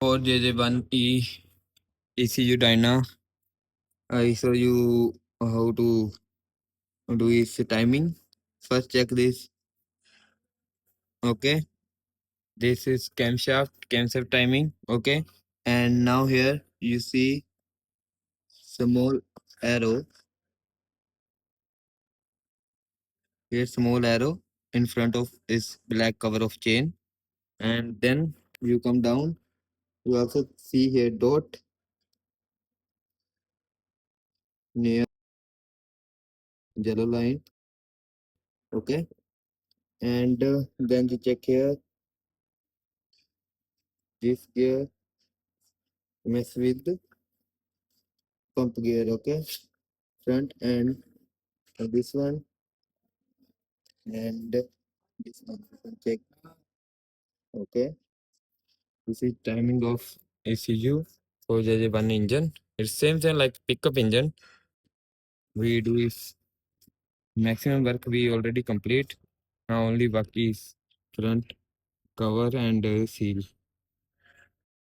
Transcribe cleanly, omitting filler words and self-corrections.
4JJ1E Isuzu Dayna. I show you how to do its timing. First check this. Okay. This is camshaft timing. Okay. And now here you see small arrow. Here small arrow in front of this black cover of chain. And then you come down. You also see here dot near yellow line. Okay. And then you check here this gear mess with the pump gear. Okay. Front and this one and this one. You can check. Okay. This is timing of Isuzu 4JJ1 engine. It's same thing like pickup engine. We do is maximum work we already complete. Now only work is front cover and seal.